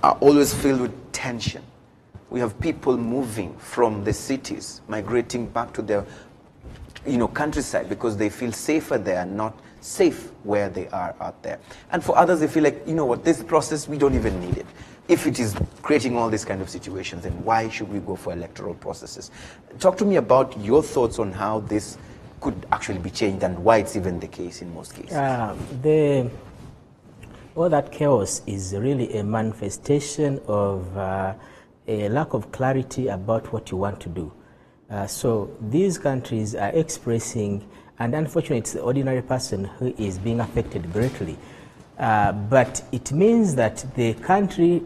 are always filled with tension. We have people moving from the cities, migrating back to their, countryside because they feel safer there, not safe where they are out there. And for others, they feel like, you know what, this process, we don't even need it. If it is creating all these kind of situations, then why should we go for electoral processes? Talk to me about your thoughts on how this could actually be changed and why it's even the case in most cases. All that chaos is really a manifestation of a lack of clarity about what you want to do. So these countries are expressing, and unfortunately it's the ordinary person who is being affected greatly. But it means that the country,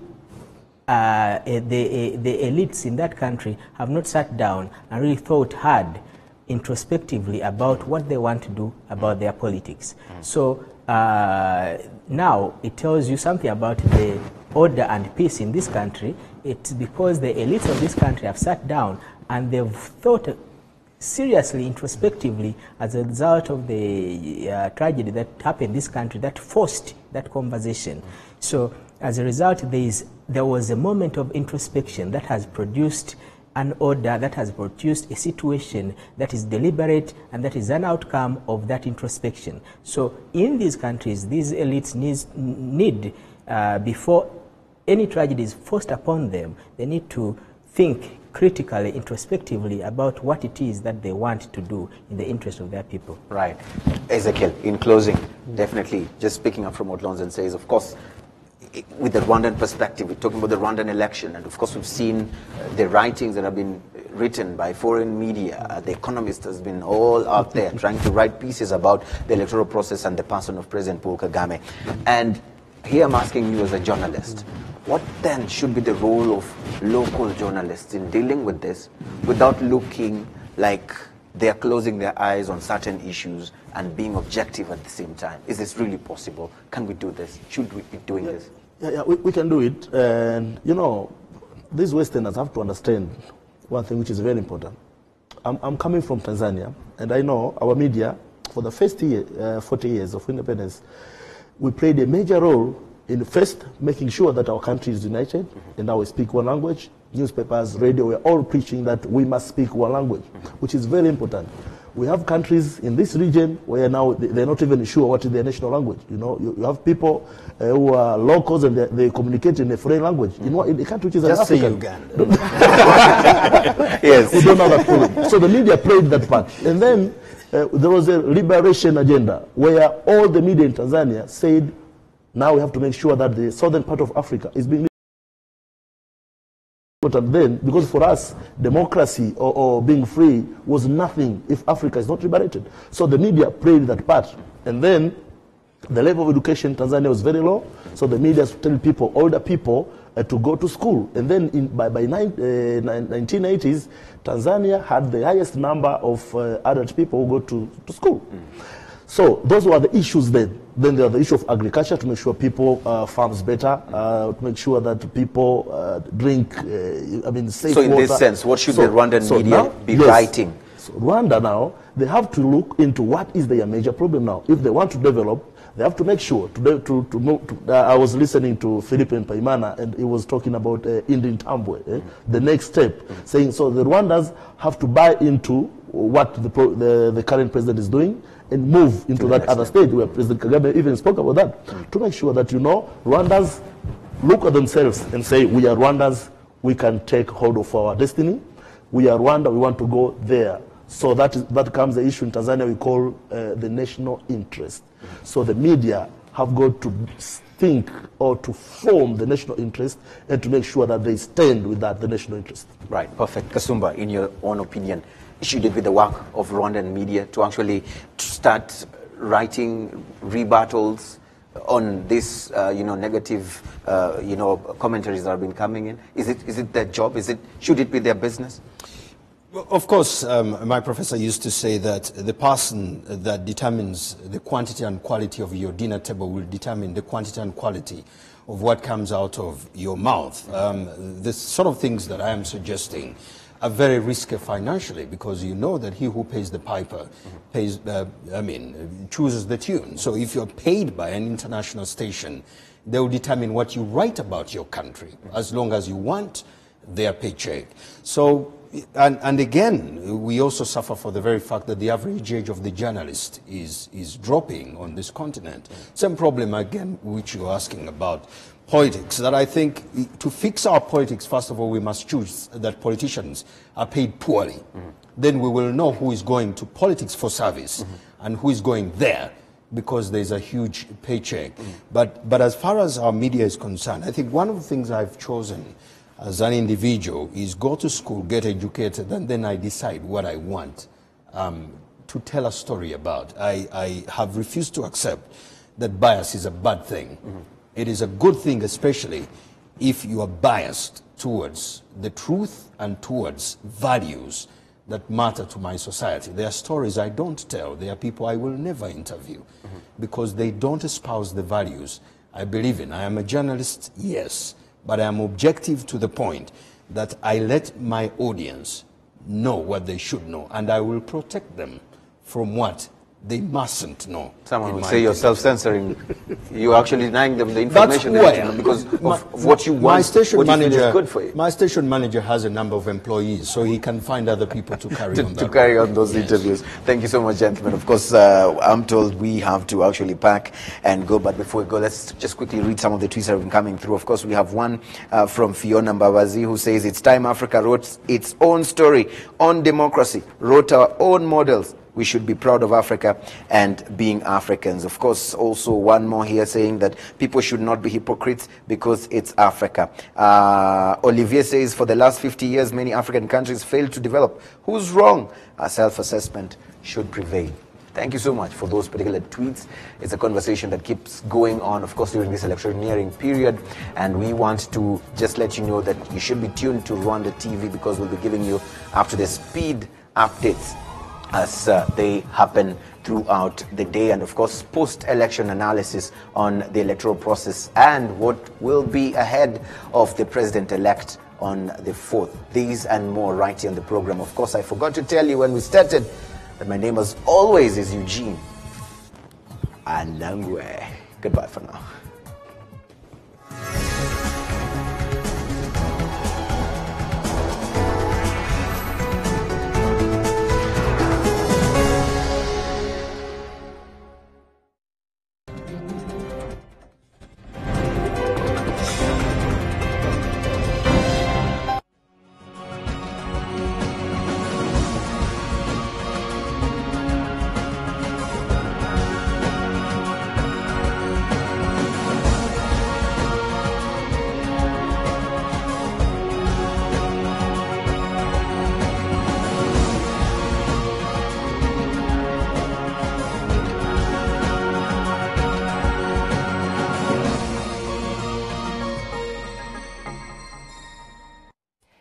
the elites in that country have not sat down and really thought hard introspectively about what they want to do about their politics. So now it tells you something about the order and peace in this country. It's because the elites of this country have sat down and they've thought seriously, introspectively, as a result of the tragedy that happened in this country that forced that conversation. So as a result, there was a moment of introspection that has produced an order, that has produced a situation that is deliberate and that is an outcome of that introspection. So in these countries, these elites need before any tragedy is forced upon them, they need to think critically, introspectively about what it is that they want to do in the interest of their people. Right. Ezekiel, in closing, definitely, just picking up from what Lonzen says, of course, with the Rwandan perspective, we're talking about the Rwandan election, and of course we've seen the writings that have been written by foreign media. The Economist has been all out there trying to write pieces about the electoral process and the person of President Paul Kagame. And here I'm asking you as a journalist, what then should be the role of local journalists in dealing with this without looking like they are closing their eyes on certain issues and being objective at the same time? Is this really possible? Can we do this? Should we be doing this? Yeah, we can do it. And, you know, these Westerners have to understand one thing which is very important. I'm coming from Tanzania, and I know our media, for the first 40 years of independence, we played a major role in first making sure that our country is united, and now we speak one language. Newspapers, radio, we're all preaching that we must speak one language, which is very important. We have countries in this region where now they're not even sure what is their national language. You know, you have people who are locals and they communicate in a foreign language. You know, in a country which is Just an say African. Uganda. Yes. We don't have that problem. So the media played that part. And then there was a liberation agenda where all the media in Tanzania said, now we have to make sure that the southern part of Africa is being important then, because for us, democracy or being free was nothing if Africa is not liberated. So the media played that part. And then the level of education in Tanzania was very low. So the media tell people, older people, to go to school. And then by 1980s, Tanzania had the highest number of adult people who go to school. So those were the issues then. Then there are the issue of agriculture, to make sure people farms better, to make sure that people drink, safe So in water. this sense, what should the Rwandan media now, be writing? So Rwanda now, they have to look into what is their major problem now. If they want to develop, they have to make sure to move. I was listening to Philippe Mpaimana, and he was talking about Indian Tambwe, the next step, saying so the Rwandans have to buy into what the current president is doing and move into that other stage where President Kagame even spoke about that, to make sure that, you know, Rwandans look at themselves and say, we are Rwandans, we can take hold of our destiny. We are Rwanda, we want to go there. So that comes the issue in Tanzania we call the national interest. So the media have got to think or to form the national interest and to make sure that they stand with that, the national interest. Right, perfect. Kasumba, in your own opinion, should it be the work of Rwandan media to actually start writing rebuttals on this, negative, commentaries that have been coming in? Is it their job? Should it be their business? Well, of course, my professor used to say that the person that determines the quantity and quality of your dinner table will determine the quantity and quality of what comes out of your mouth. The sort of things that I am suggesting are very risky financially, because you know that he who pays the piper chooses the tune. So if you're paid by an international station, they will determine what you write about your country, as long as you want their paycheck. So and again, we also suffer for the very fact that the average age of the journalist is dropping on this continent. Same problem again, which you're asking about politics, that I think to fix our politics, first of all, we must choose that politicians are paid poorly. Then we will know who is going to politics for service and who is going there because there's a huge paycheck. But as far as our media is concerned, I think one of the things I've chosen as an individual is go to school, get educated, and then I decide what I want to tell a story about. I have refused to accept that bias is a bad thing. It is a good thing, especially if you are biased towards the truth and towards values that matter to my society. There are stories I don't tell. There are people I will never interview because they don't espouse the values I believe in. I am a journalist, yes, but I am objective to the point that I let my audience know what they should know, and I will protect them from what they mustn't know. Someone would say you're self-censoring. You're actually denying them the information they need to know because of what you want, what you feel is good for you. My station manager has a number of employees, so he can find other people to carry on that. To carry on those interviews. Thank you so much, gentlemen. Of course, I'm told we have to actually pack and go, but before we go, let's just quickly read some of the tweets that have been coming through. Of course, we have one from Fiona Mbabazi who says, "It's time Africa wrote its own story on democracy, wrote our own models. We should be proud of Africa and being Africans." Of course, also one more here saying that people should not be hypocrites because it's Africa. Olivier says, "For the last 50 years, many African countries failed to develop. Who's wrong? A self-assessment should prevail." Thank you so much for those particular tweets. It's a conversation that keeps going on, of course, during this electioneering period. And we want to just let you know that you should be tuned to Rwanda TV because we'll be giving you up-to-the-speed updates as they happen throughout the day, and of course post-election analysis on the electoral process and what will be ahead of the president-elect on the 4th. These and more right here on the program. Of course, I forgot to tell you when we started that my name as always is Eugene Anangwe. Goodbye for now.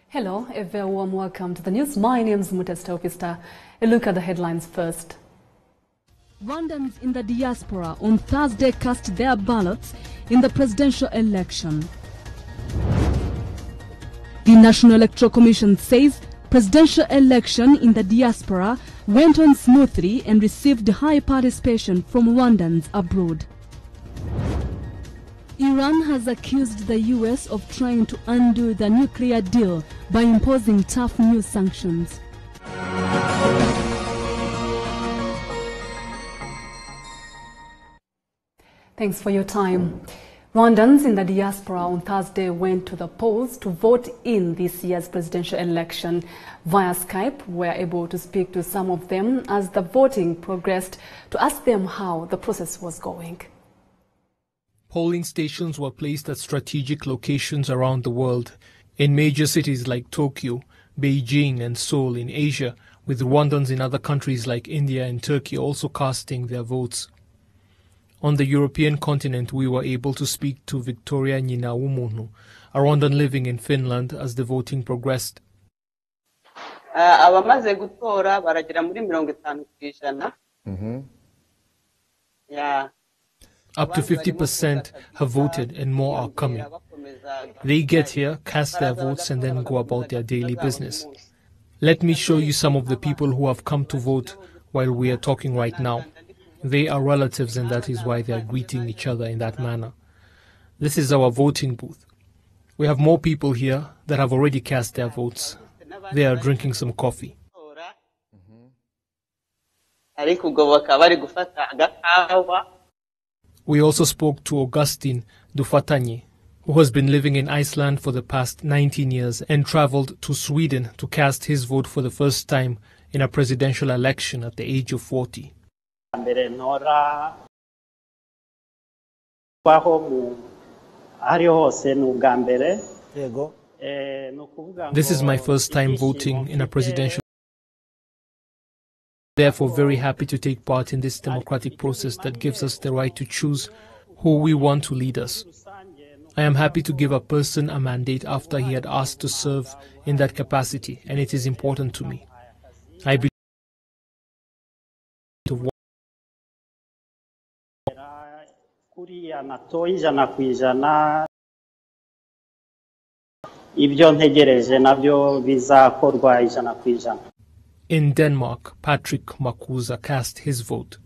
Hello, a very warm welcome to the news. My name is Mutesta Opista. A look at the headlines first. Rwandans in the diaspora on Thursday cast their ballots in the presidential election. The National Electoral Commission says presidential election in the diaspora went on smoothly and received high participation from Rwandans abroad. Iran has accused the U.S. of trying to undo the nuclear deal by imposing tough new sanctions. Thanks for your time. Rwandans in the diaspora on Thursday went to the polls to vote in this year's presidential election. Via Skype, we were able to speak to some of them as the voting progressed to ask them how the process was going. Polling stations were placed at strategic locations around the world, in major cities like Tokyo, Beijing and Seoul in Asia, with Rwandans in other countries like India and Turkey also casting their votes. On the European continent, we were able to speak to Victoria Nyinawumuntu, a Rwandan living in Finland, as the voting progressed. Abamaze gutora baragera muri 50%. Yeah. Up to 50% have voted and more are coming. They get here, cast their votes and then go about their daily business. Let me show you some of the people who have come to vote while we are talking right now. They are relatives and that is why they are greeting each other in that manner. This is our voting booth. We have more people here that have already cast their votes. They are drinking some coffee. We also spoke to Augustine Dufatanye, who has been living in Iceland for the past 19 years and traveled to Sweden to cast his vote for the first time in a presidential election at the age of 40. This is my first time voting in a presidential. Therefore, very happy to take part in this democratic process that gives us the right to choose who we want to lead us. I am happy to give a person a mandate after he had asked to serve in that capacity, and it is important to me. I believe In Denmark, Patrick Makuza cast his vote.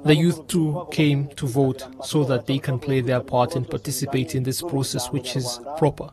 The youth too came to vote so that they can play their part and participate in this process, which is proper.